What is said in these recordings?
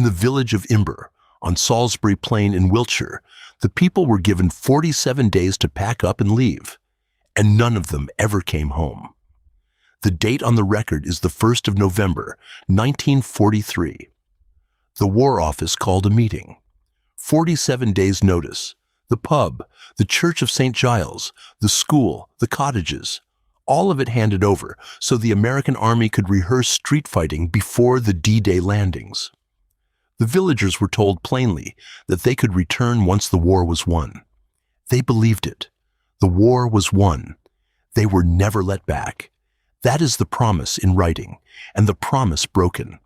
the village of Imber, on Salisbury Plain in Wiltshire, the people were given 47 days to pack up and leave, and none of them ever came home. The date on the record is the 1st of November, 1943. The War Office called a meeting. 47 days' notice. The pub, the Church of St. Giles, the school, the cottages, all of it handed over so the American army could rehearse street fighting before the D-Day landings. The villagers were told plainly that they could return once the war was won. They believed it. The war was won. They were never let back. That is the promise in writing, and the promise broken.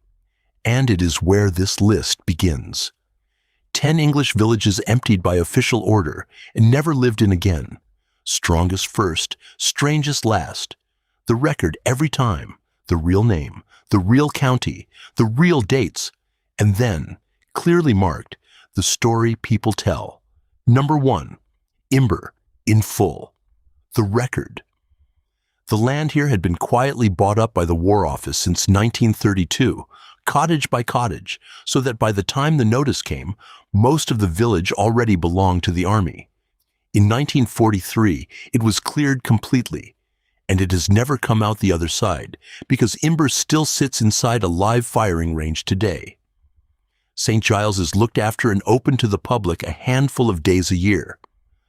And it is where this list begins. 10 English villages emptied by official order and never lived in again. Strongest first, strangest last. The record every time, the real name, the real county, the real dates, and then, clearly marked, the story people tell. Number 1, Imber, in full. The record. The land here had been quietly bought up by the War Office since 1932, cottage by cottage, so that by the time the notice came, most of the village already belonged to the army. In 1943, it was cleared completely, and it has never come out the other side, because Imber still sits inside a live firing range today. St. Giles is looked after and open to the public a handful of days a year.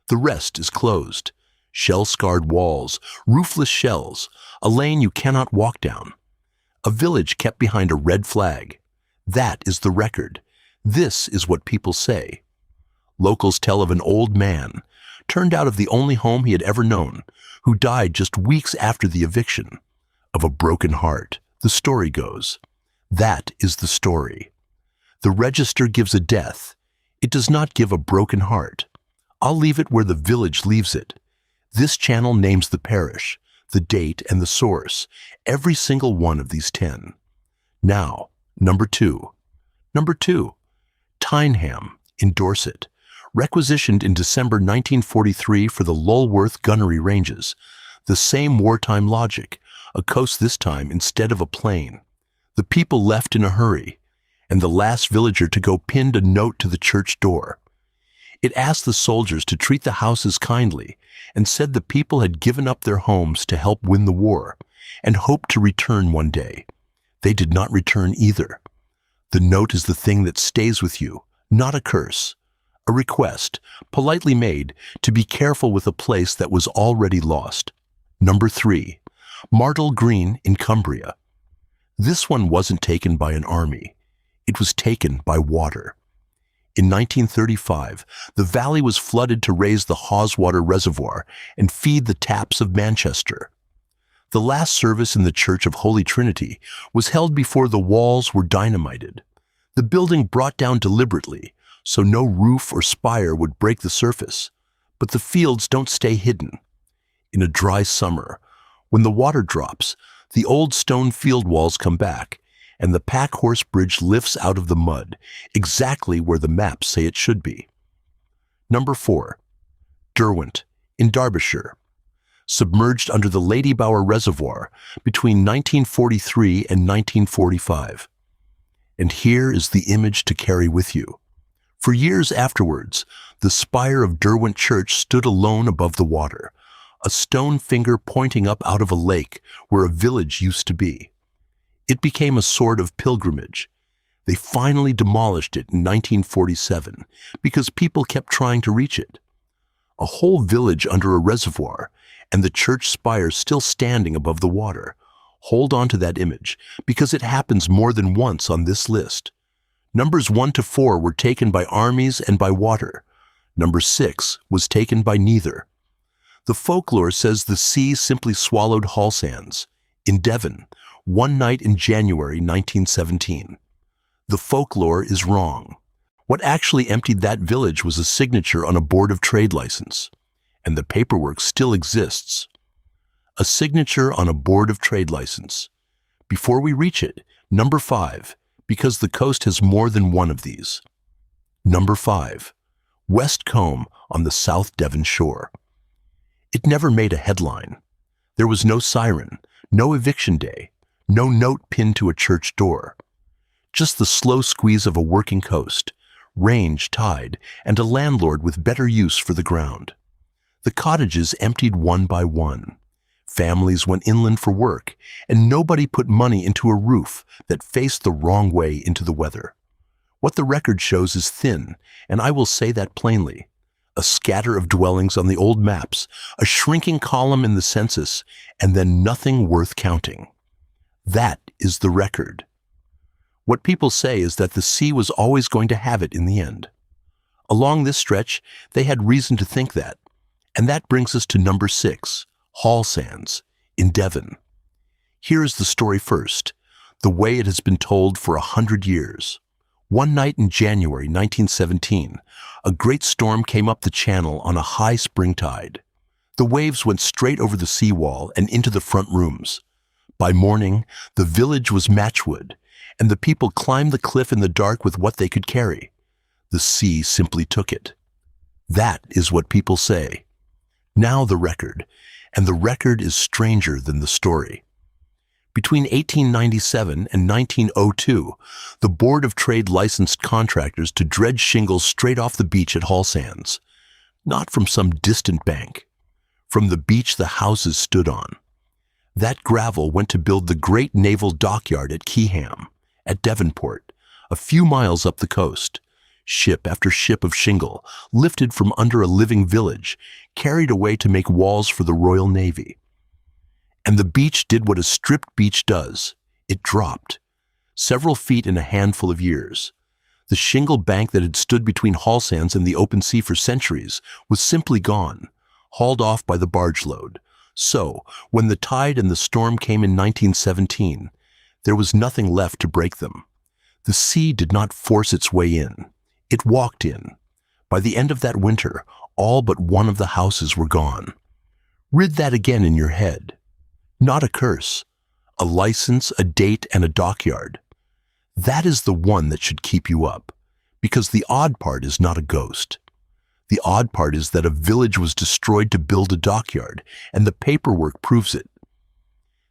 The rest is closed. Shell-scarred walls, roofless shells, a lane you cannot walk down. A village kept behind a red flag. That is the record. This is what people say. Locals tell of an old man, turned out of the only home he had ever known, who died just weeks after the eviction. Of a broken heart, the story goes. That is the story. The register gives a death. It does not give a broken heart. I'll leave it where the village leaves it. This channel names the parish, the date, and the source, every single one of these 10. Now, number 2. Number 2, Tyneham, in Dorset, requisitioned in December 1943 for the Lulworth Gunnery Ranges. The same wartime logic, a coast this time instead of a plain. The people left in a hurry, and the last villager to go pinned a note to the church door. It asked the soldiers to treat the houses kindly and said the people had given up their homes to help win the war and hoped to return one day. They did not return either. The note is the thing that stays with you, not a curse. A request, politely made, to be careful with a place that was already lost. Number 3, Martle Green in Cumbria. This one wasn't taken by an army. It was taken by water. In 1935, the valley was flooded to raise the Haweswater Reservoir and feed the taps of Manchester. The last service in the Church of Holy Trinity was held before the walls were dynamited. The building brought down deliberately, so no roof or spire would break the surface. But the fields don't stay hidden. In a dry summer, when the water drops, the old stone field walls come back, and the pack horse bridge lifts out of the mud, exactly where the maps say it should be. Number 4, Derwent, in Derbyshire, submerged under the Ladybower Reservoir between 1943 and 1945. And here is the image to carry with you. For years afterwards, the spire of Derwent Church stood alone above the water, a stone finger pointing up out of a lake where a village used to be. It became a sort of pilgrimage. They finally demolished it in 1947 because people kept trying to reach it. A whole village under a reservoir and the church spire still standing above the water. Hold on to that image because it happens more than once on this list. Numbers 1 to 4 were taken by armies and by water. Number 6 was taken by neither. The folklore says the sea simply swallowed Hall Sands in Devon, one night in January 1917. The folklore is wrong. What actually emptied that village was a signature on a Board of Trade license, and the paperwork still exists. A signature on a Board of Trade license. Before we reach it, number 5, because the coast has more than one of these. Number 5, West Combe on the South Devon shore. It never made a headline. There was no siren, no eviction day, no note pinned to a church door. Just the slow squeeze of a working coast, range, tide, and a landlord with better use for the ground. The cottages emptied one by one. Families went inland for work, and nobody put money into a roof that faced the wrong way into the weather. What the record shows is thin, and I will say that plainly. A scatter of dwellings on the old maps, a shrinking column in the census, and then nothing worth counting. That is the record. What people say is that the sea was always going to have it in the end. Along this stretch, they had reason to think that. And that brings us to number 6, Hall Sands, in Devon. Here is the story first, the way it has been told for 100 years. One night in January 1917, a great storm came up the channel on a high spring tide. The waves went straight over the seawall and into the front rooms. By morning, the village was matchwood, and the people climbed the cliff in the dark with what they could carry. The sea simply took it. That is what people say. Now the record, and the record is stranger than the story. Between 1897 and 1902, the Board of Trade licensed contractors to dredge shingles straight off the beach at Hall Sands, not from some distant bank, from the beach the houses stood on. That gravel went to build the great naval dockyard at Keyham, at Devonport, a few miles up the coast. Ship after ship of shingle, lifted from under a living village, carried away to make walls for the Royal Navy. And the beach did what a stripped beach does. It dropped, several feet in a handful of years. The shingle bank that had stood between Hall Sands and the open sea for centuries was simply gone, hauled off by the barge load. So, when the tide and the storm came in 1917, there was nothing left to break them. The sea did not force its way in. It walked in. By the end of that winter, all but one of the houses were gone. Read that again in your head. Not a curse. A license, a date, and a dockyard. That is the one that should keep you up, because the odd part is not a ghost. The odd part is that a village was destroyed to build a dockyard, and the paperwork proves it.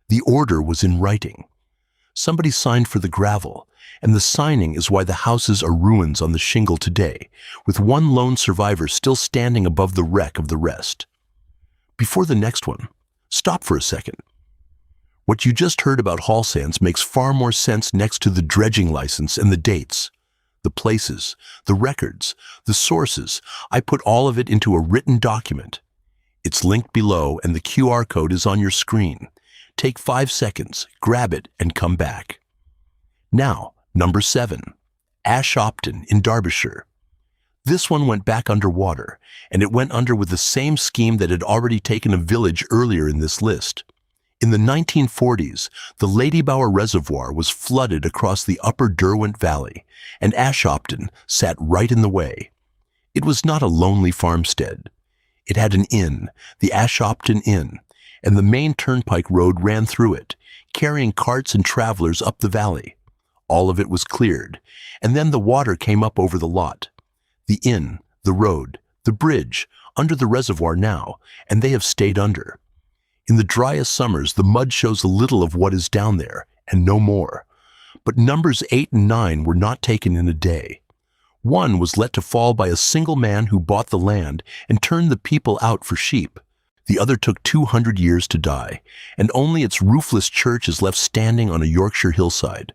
The order was in writing. Somebody signed for the gravel, and the signing is why the houses are ruins on the shingle today, with one lone survivor still standing above the wreck of the rest. Before the next one, stop for a second. What you just heard about Hall Sands makes far more sense next to the dredging license and the dates, the places, the records, the sources. I put all of it into a written document. It's linked below and the QR code is on your screen. Take 5 seconds, grab it, and come back. Now, number 7, Ashopton in Derbyshire. This one went back underwater, and it went under with the same scheme that had already taken a village earlier in this list. In the 1940s, the Ladybower Reservoir was flooded across the upper Derwent Valley, and Ashopton sat right in the way. It was not a lonely farmstead. It had an inn, the Ashopton Inn, and the main turnpike road ran through it, carrying carts and travelers up the valley. All of it was cleared, and then the water came up over the lot. The inn, the road, the bridge, under the reservoir now, and they have stayed under. In the driest summers, the mud shows a little of what is down there, and no more. But numbers 8 and 9 were not taken in a day. One was let to fall by a single man who bought the land and turned the people out for sheep. The other took 200 years to die, and only its roofless church is left standing on a Yorkshire hillside.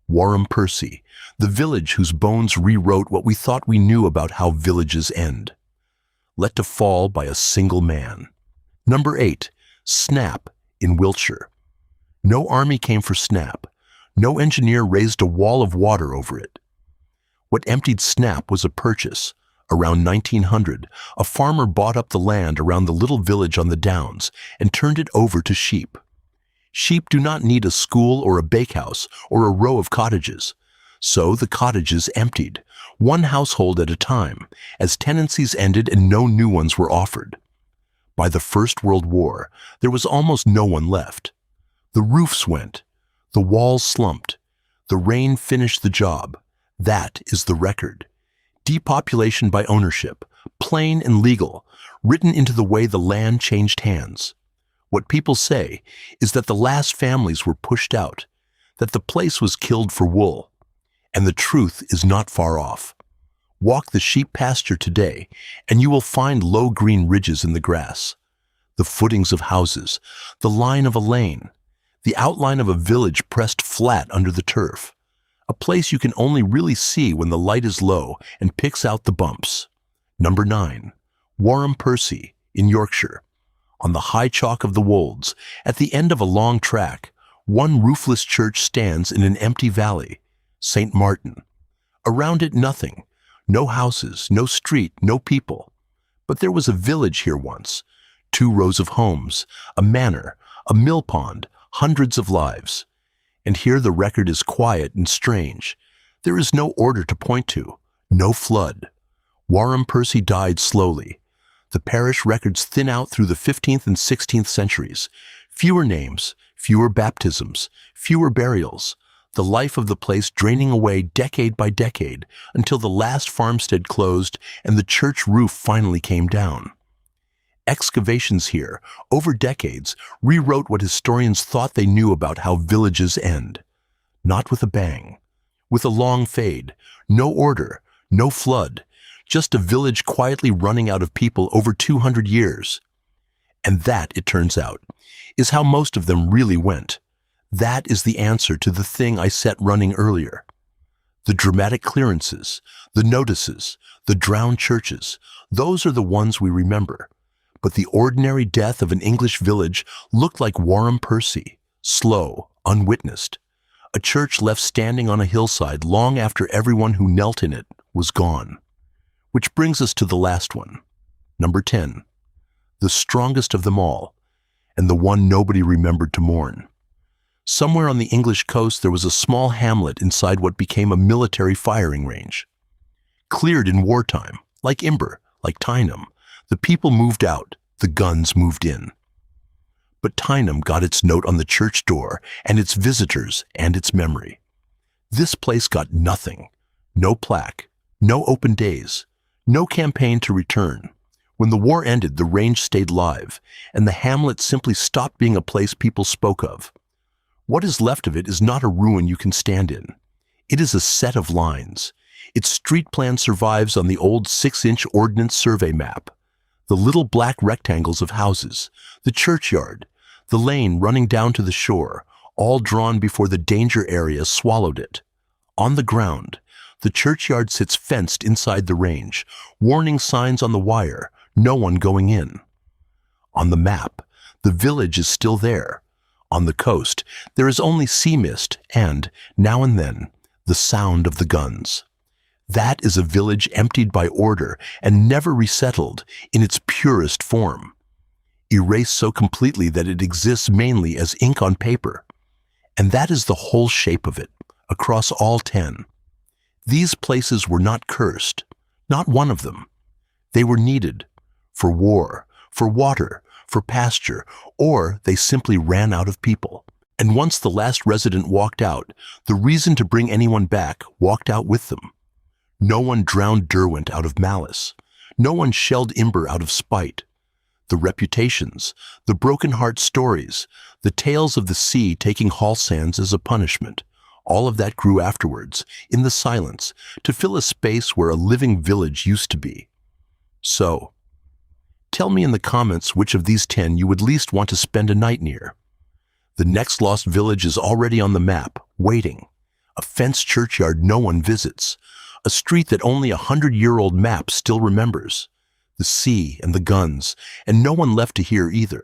Warham Percy, the village whose bones rewrote what we thought we knew about how villages end. Let to fall by a single man. Number 8, Snap in Wiltshire. No army came for Snap. No engineer raised a wall of water over it. What emptied Snap was a purchase. Around 1900, a farmer bought up the land around the little village on the downs and turned it over to sheep. Sheep do not need a school or a bakehouse or a row of cottages. So the cottages emptied, one household at a time, as tenancies ended and no new ones were offered. By the First World War, there was almost no one left. The roofs went. The walls slumped. The rain finished the job. That is the record. Depopulation by ownership, plain and legal, written into the way the land changed hands. What people say is that the last families were pushed out, that the place was killed for wool. And the truth is not far off. Walk the sheep pasture today, and you will find low green ridges in the grass, the footings of houses, the line of a lane, the outline of a village pressed flat under the turf, a place you can only really see when the light is low and picks out the bumps. Number 9. Warham Percy, in Yorkshire. On the high chalk of the wolds, at the end of a long track, one roofless church stands in an empty valley, St. Martin. Around it nothing, no houses, no street, no people. But there was a village here once, 2 rows of homes, a manor, a mill pond, hundreds of lives. And here the record is quiet and strange. There is no order to point to, no flood. Warham Percy died slowly. The parish records thin out through the 15th and 16th centuries. Fewer names, fewer baptisms, fewer burials. The life of the place draining away decade by decade until the last farmstead closed and the church roof finally came down. Excavations here, over decades, rewrote what historians thought they knew about how villages end. Not with a bang. With a long fade. No order. No flood. Just a village quietly running out of people over 200 years. And that, it turns out, is how most of them really went. That is the answer to the thing I set running earlier. The dramatic clearances, the notices, the drowned churches, those are the ones we remember. But the ordinary death of an English village looked like Warham Percy, slow, unwitnessed. A church left standing on a hillside long after everyone who knelt in it was gone. Which brings us to the last one, number 10, the strongest of them all, and the one nobody remembered to mourn. Somewhere on the English coast there was a small hamlet inside what became a military firing range. Cleared in wartime, like Imber, like Tyneham, the people moved out, the guns moved in. But Tyneham got its note on the church door and its visitors and its memory. This place got nothing, no plaque, no open days. No campaign to return. When the war ended, the range stayed live, and the hamlet simply stopped being a place people spoke of. What is left of it is not a ruin you can stand in. It is a set of lines. Its street plan survives on the old 6-inch ordnance survey map. The little black rectangles of houses, the churchyard, the lane running down to the shore, all drawn before the danger area swallowed it. On the ground, the churchyard sits fenced inside the range, warning signs on the wire, no one going in. On the map, the village is still there. On the coast, there is only sea mist and, now and then, the sound of the guns. That is a village emptied by order and never resettled in its purest form. Erased so completely that it exists mainly as ink on paper. And that is the whole shape of it, across all 10. These places were not cursed, not one of them. They were needed for war, for water, for pasture, or they simply ran out of people. And once the last resident walked out, the reason to bring anyone back walked out with them. No one drowned Derwent out of malice. No one shelled Imber out of spite. The reputations, the broken heart stories, the tales of the sea taking Hall Sands as a punishment, all of that grew afterwards, in the silence, to fill a space where a living village used to be. So, tell me in the comments which of these 10 you would least want to spend a night near. The next lost village is already on the map, waiting. A fenced churchyard no one visits. A street that only a 100-year-old map still remembers. The sea and the guns, and no one left to hear either.